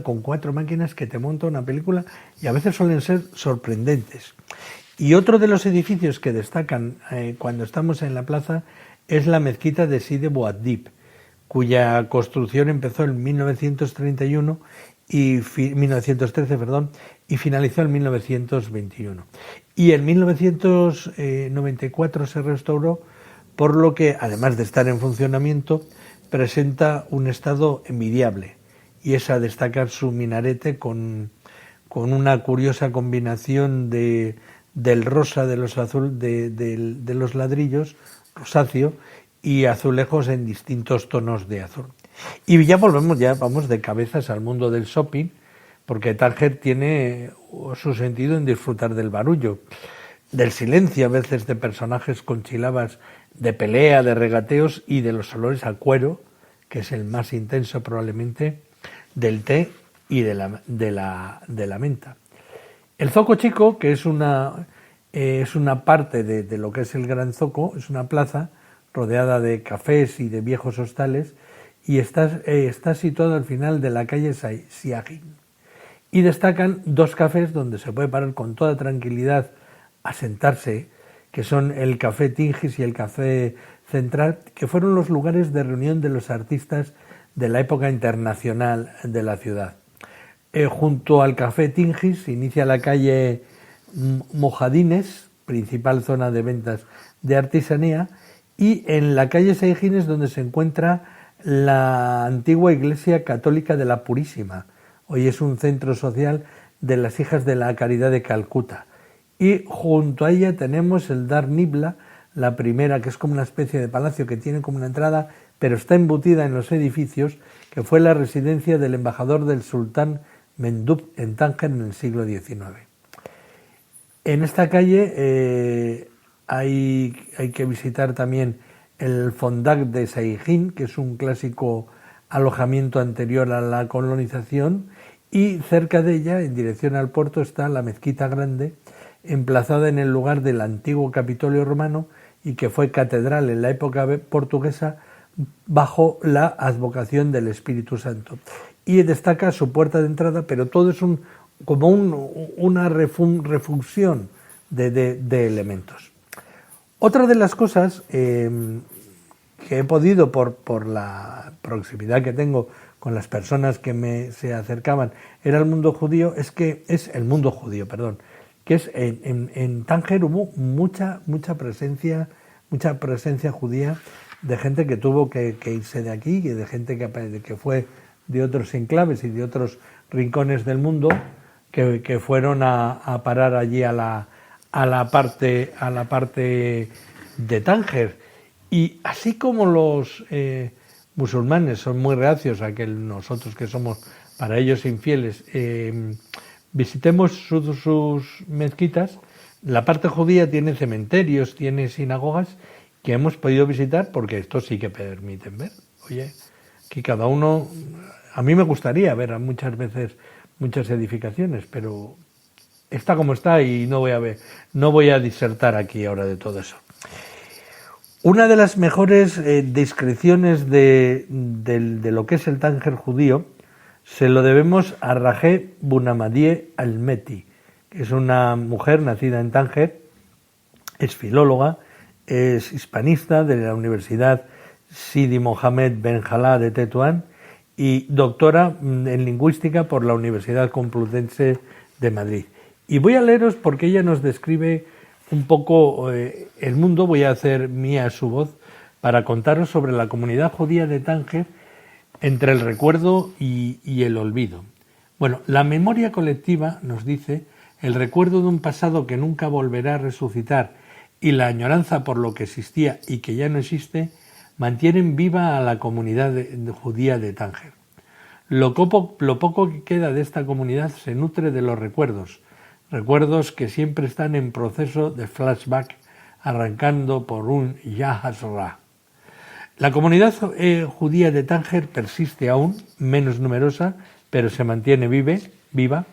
con 4 máquinas que te monta una película y a veces suelen ser sorprendentes. Y otro de los edificios que destacan cuando estamos en la plaza es la mezquita de Sidi Bouaddib, cuya construcción empezó en 1931 1913, y finalizó en 1921. Y en 1994 se restauró, por lo que, además de estar en funcionamiento, presenta un estado envidiable, y es a destacar su minarete con una curiosa combinación del rosa de los de los ladrillos, rosáceo, y azulejos en distintos tonos de azul. Y ya vamos de cabezas al mundo del shopping, porque Tánger tiene su sentido en disfrutar del barullo, del silencio a veces de personajes con sílabas de pelea, de regateos y de los olores a cuero, que es el más intenso probablemente, del té y de la menta. El Zoco Chico, que es una parte de lo que es el Gran Zoco, es una plaza rodeada de cafés y de viejos hostales, y está situado al final de la calle Siagin. Y destacan 2 cafés donde se puede parar con toda tranquilidad a sentarse, que son el Café Tingis y el Café Central, que fueron los lugares de reunión de los artistas de la época internacional de la ciudad. Junto al Café Tingis se inicia la calle Mojadines, principal zona de ventas de artesanía, y en la calle Siagin es donde se encuentra la antigua iglesia católica de la Purísima. Hoy es un centro social de las Hijas de la Caridad de Calcuta. Y junto a ella tenemos el Dar Nibla, la primera, que es como una especie de palacio que tiene como una entrada, pero está embutida en los edificios, que fue la residencia del embajador del sultán Mendub en Tánger en el siglo XIX. En esta calle hay que visitar también el Fondak de Siagin, que es un clásico alojamiento anterior a la colonización, y cerca de ella, en dirección al puerto, está la Mezquita Grande, emplazada en el lugar del antiguo Capitolio romano y que fue catedral en la época portuguesa bajo la advocación del Espíritu Santo. Y destaca su puerta de entrada, pero todo es como una refusión de elementos. Otra de las cosas que he podido, por la proximidad que tengo con las personas que se acercaban, era el mundo judío, que es en Tánger hubo mucha presencia judía, de gente que tuvo que irse de aquí, y de gente que fue de otros enclaves y de otros rincones del mundo, que fueron a parar allí a la parte de Tánger. Y así como los musulmanes son muy reacios a que nosotros, que somos para ellos infieles, visitemos sus mezquitas, la parte judía tiene cementerios, tiene sinagogas que hemos podido visitar, porque esto sí que permiten ver. Oye, que cada uno... A mí me gustaría ver muchas veces muchas edificaciones, pero está como está y no voy a disertar aquí ahora de todo eso. Una de las mejores descripciones de lo que es el Tánger judío se lo debemos a Rajeh Bunamadie Almeti, que es una mujer nacida en Tánger, es filóloga, es hispanista de la Universidad Sidi Mohammed Ben Jalá de Tetuán y doctora en lingüística por la Universidad Complutense de Madrid. Y voy a leeros porque ella nos describe un poco el mundo. Voy a hacer mía su voz para contaros sobre la comunidad judía de Tánger entre el recuerdo y el olvido. Bueno, la memoria colectiva, nos dice, el recuerdo de un pasado que nunca volverá a resucitar y la añoranza por lo que existía y que ya no existe, mantienen viva a la comunidad judía de Tánger. Lo poco que queda de esta comunidad se nutre de los recuerdos que siempre están en proceso de flashback, arrancando por un Yahasra. La comunidad judía de Tánger persiste aún, menos numerosa, pero se mantiene viva.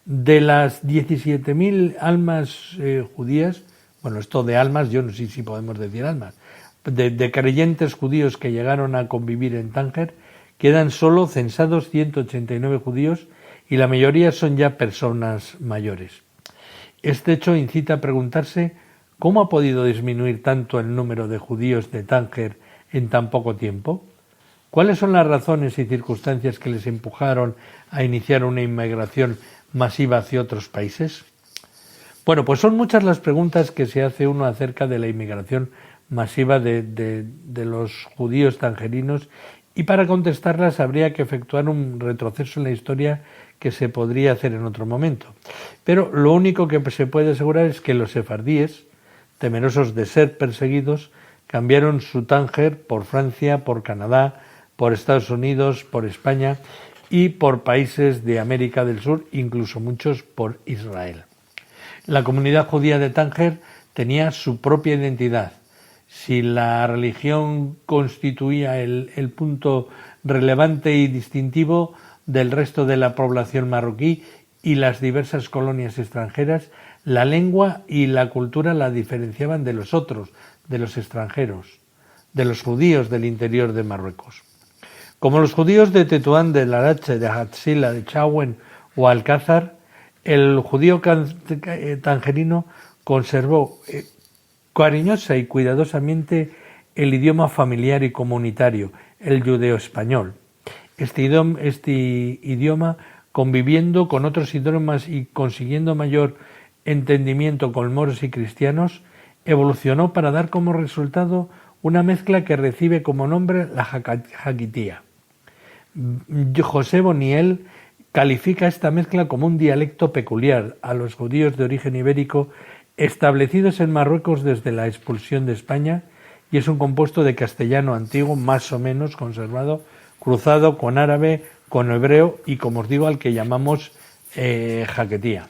De las 17.000 almas judías, bueno, esto de almas, yo no sé si podemos decir almas, de creyentes judíos que llegaron a convivir en Tánger, Quedan solo censados 189 judíos y la mayoría son ya personas mayores. Este hecho incita a preguntarse cómo ha podido disminuir tanto el número de judíos de Tánger en tan poco tiempo. ¿Cuáles son las razones y circunstancias que les empujaron a iniciar una inmigración masiva hacia otros países? Bueno, pues son muchas las preguntas que se hace uno acerca de la inmigración masiva de los judíos tangerinos, y para contestarlas habría que efectuar un retroceso en la historia que se podría hacer en otro momento. Pero lo único que se puede asegurar es que los sefardíes, temerosos de ser perseguidos, cambiaron su Tánger por Francia, por Canadá, por Estados Unidos, por España y por países de América del Sur, incluso muchos por Israel. La comunidad judía de Tánger tenía su propia identidad. Si la religión constituía el punto relevante y distintivo del resto de la población marroquí y las diversas colonias extranjeras, la lengua y la cultura la diferenciaban de los otros, de los extranjeros, de los judíos del interior de Marruecos. Como los judíos de Tetuán, de Larache, de Hatzila, de Chauen o Alcázar, el judío tangerino conservó cariñosa y cuidadosamente el idioma familiar y comunitario, el judeo-español. Este idioma, conviviendo con otros idiomas y consiguiendo mayor entendimiento con moros y cristianos, evolucionó para dar como resultado una mezcla que recibe como nombre la jaquitía. José Boniel califica esta mezcla como un dialecto peculiar a los judíos de origen ibérico establecidos en Marruecos desde la expulsión de España, y es un compuesto de castellano antiguo más o menos conservado, cruzado con árabe, con hebreo y, como os digo, al que llamamos jaquetía.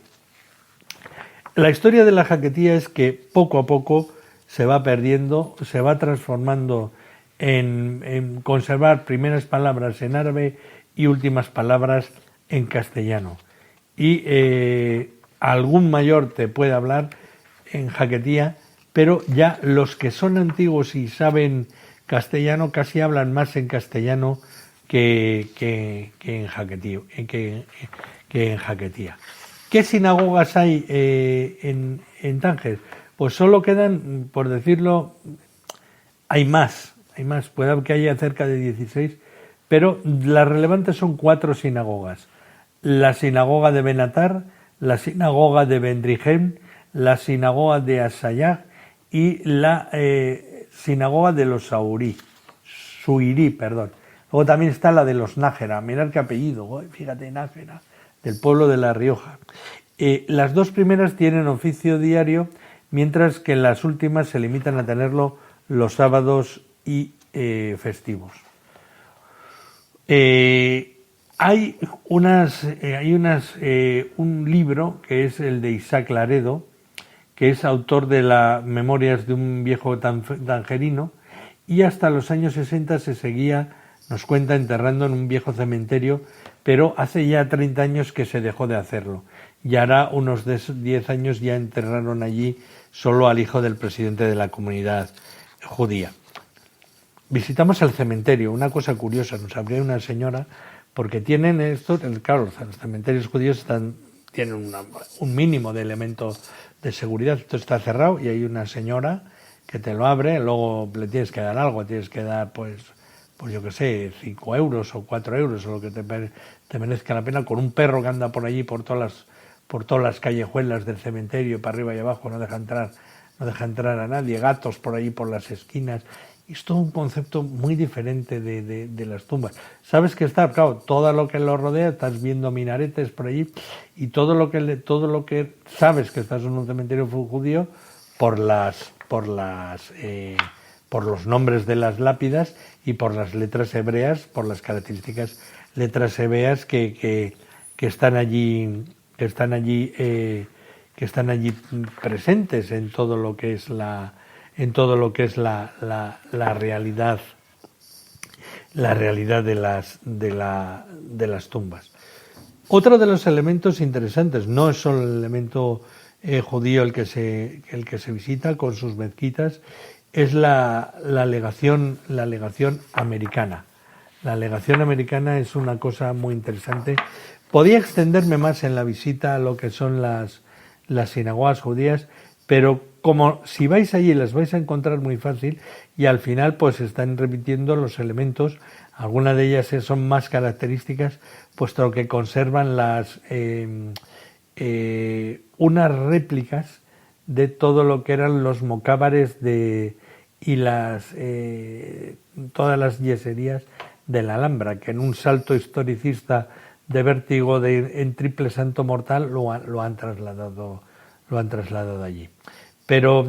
La historia de la jaquetía es que poco a poco se va perdiendo, se va transformando en conservar primeras palabras en árabe y últimas palabras en castellano. Y algún mayor te puede hablar en jaquetía, pero ya los que son antiguos y saben castellano casi hablan más en castellano que en jaquetía. ¿Qué sinagogas hay en Tánger? Pues solo quedan, por decirlo, hay más, puede que haya cerca de 16, pero las relevantes son 4 sinagogas. La sinagoga de Benatar, la sinagoga de Bendrijem, la sinagoga de Asayag y la sinagoga de los Suirí, perdón. Luego también está la de los Nájera, mirad qué apellido, fíjate, Nájera, del pueblo de La Rioja. Las 2 primeras tienen oficio diario, mientras que las últimas se limitan a tenerlo los sábados y festivos. Hay un libro que es el de Isaac Laredo, que es autor de las Memorias de un viejo tangerino, y hasta los años 60 se seguía, nos cuenta, enterrando en un viejo cementerio, pero hace ya 30 años que se dejó de hacerlo. Y hará unos 10 años ya enterraron allí solo al hijo del presidente de la comunidad judía. Visitamos el cementerio, una cosa curiosa, nos abrió una señora, porque tienen esto, claro, los cementerios judíos tienen un mínimo de elementos de seguridad. Esto está cerrado y hay una señora que te lo abre, luego le tienes que dar algo, tienes que dar pues yo qué sé, 5 euros o 4 euros o lo que te merezca la pena, con un perro que anda por allí por todas las callejuelas del cementerio, para arriba y abajo, no deja entrar a nadie, gatos por ahí por las esquinas. Es todo un concepto muy diferente de las tumbas. Sabes que está, claro, todo lo que lo rodea, estás viendo minaretes por allí, y todo lo que sabes que estás en un cementerio judío por los nombres de las lápidas y por las letras hebreas, por las características letras hebreas que están allí presentes en todo lo que es la realidad de las tumbas. Otro de los elementos interesantes, no es solo el elemento judío el que se visita con sus mezquitas, es la legación americana. La legación americana es una cosa muy interesante. Podía extenderme más en la visita a lo que son las sinagogas judías, pero como si vais allí las vais a encontrar muy fácil y al final pues están repitiendo los elementos, algunas de ellas son más características, puesto que conservan unas réplicas de todo lo que eran los mocábares y todas las yeserías de la Alhambra, que en un salto historicista de vértigo en triple salto mortal lo han trasladado allí. Pero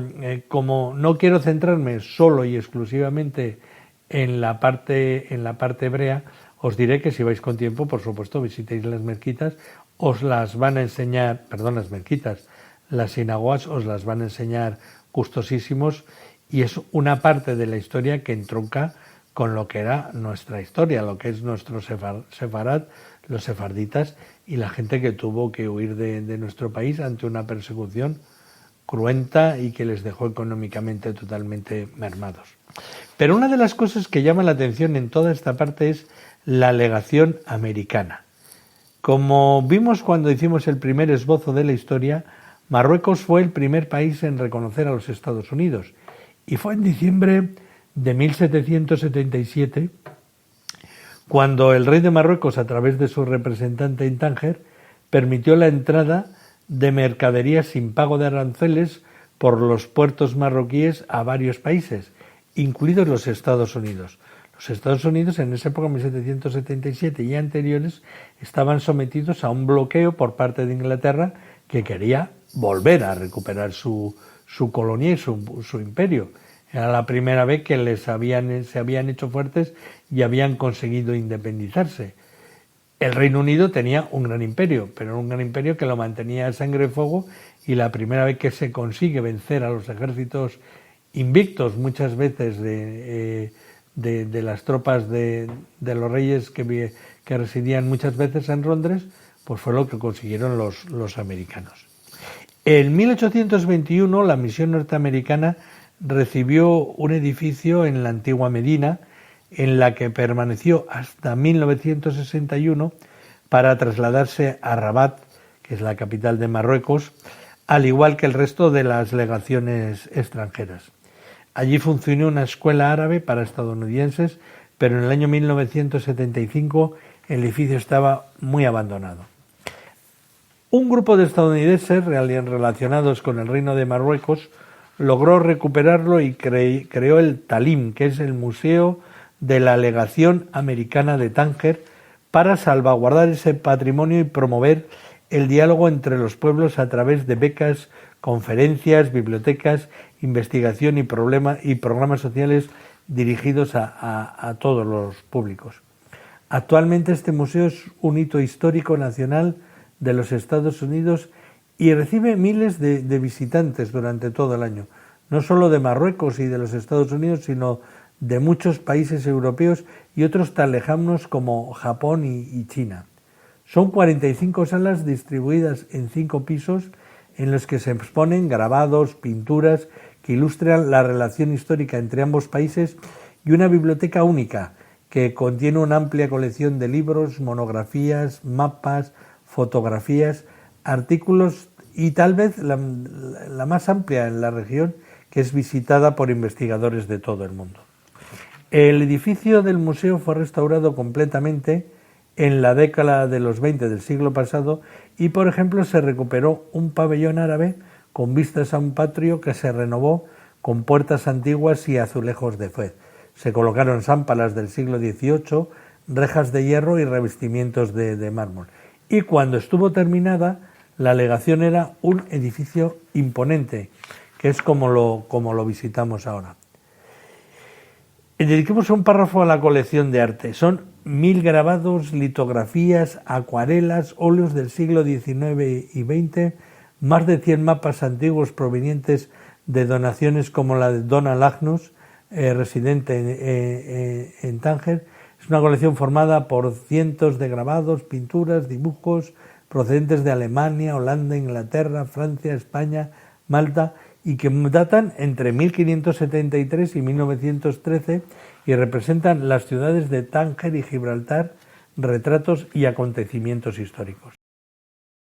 como no quiero centrarme solo y exclusivamente en la parte hebrea, os diré que si vais con tiempo, por supuesto, visitéis las mezquitas, os las van a enseñar, perdón, las mezquitas, las sinagogas os las van a enseñar gustosísimos, y es una parte de la historia que entronca con lo que era nuestra historia, lo que es nuestro sefarad, los sefarditas y la gente que tuvo que huir de nuestro país ante una persecución cruenta y que les dejó económicamente totalmente mermados. Pero una de las cosas que llama la atención en toda esta parte es la legación americana. Como vimos cuando hicimos el primer esbozo de la historia, Marruecos fue el primer país en reconocer a los Estados Unidos, y fue en diciembre de 1777 cuando el rey de Marruecos, a través de su representante en Tánger, permitió la entrada de mercaderías sin pago de aranceles por los puertos marroquíes a varios países, incluidos los Estados Unidos. Los Estados Unidos en esa época, 1777 y anteriores, estaban sometidos a un bloqueo por parte de Inglaterra, que quería volver a recuperar su colonia y su imperio. Era la primera vez que se habían hecho fuertes y habían conseguido independizarse. El Reino Unido tenía un gran imperio, pero un gran imperio que lo mantenía a sangre y fuego, y la primera vez que se consigue vencer a los ejércitos invictos, muchas veces de las tropas de los reyes que residían muchas veces en Londres, pues fue lo que consiguieron los americanos. En 1821 la misión norteamericana recibió un edificio en la antigua Medina, en la que permaneció hasta 1961 para trasladarse a Rabat, que es la capital de Marruecos, al igual que el resto de las legaciones extranjeras. Allí funcionó una escuela árabe para estadounidenses, pero en el año 1975 el edificio estaba muy abandonado. Un grupo de estadounidenses relacionados con el Reino de Marruecos logró recuperarlo y creó el Talim, que es el Museo de la Legación Americana de Tánger, para salvaguardar ese patrimonio y promover el diálogo entre los pueblos a través de becas, conferencias, bibliotecas, investigación y programas sociales dirigidos a todos los públicos. Actualmente este museo es un hito histórico nacional de los Estados Unidos y recibe miles de visitantes durante todo el año, no solo de Marruecos y de los Estados Unidos, sino de muchos países europeos y otros tan lejanos como Japón y China. Son 45 salas distribuidas en 5 pisos en los que se exponen grabados, pinturas que ilustran la relación histórica entre ambos países, y una biblioteca única que contiene una amplia colección de libros, monografías, mapas, fotografías, artículos y tal vez la más amplia en la región, que es visitada por investigadores de todo el mundo. El edificio del museo fue restaurado completamente en la década de los 20 del siglo pasado y, por ejemplo, se recuperó un pabellón árabe con vistas a un patio que se renovó con puertas antiguas y azulejos de Fez. Se colocaron zámpalas del siglo XVIII, rejas de hierro y revestimientos de mármol. Y cuando estuvo terminada, la legación era un edificio imponente, que es como lo visitamos ahora. Dediquemos un párrafo a la colección de arte. Son 1000 grabados, litografías, acuarelas, óleos del siglo XIX y XX, más de 100 mapas antiguos provenientes de donaciones como la de Donald Agnus, residente en Tánger. Es una colección formada por cientos de grabados, pinturas, dibujos procedentes de Alemania, Holanda, Inglaterra, Francia, España, Malta, y que datan entre 1573 y 1913 y representan las ciudades de Tánger y Gibraltar, retratos y acontecimientos históricos.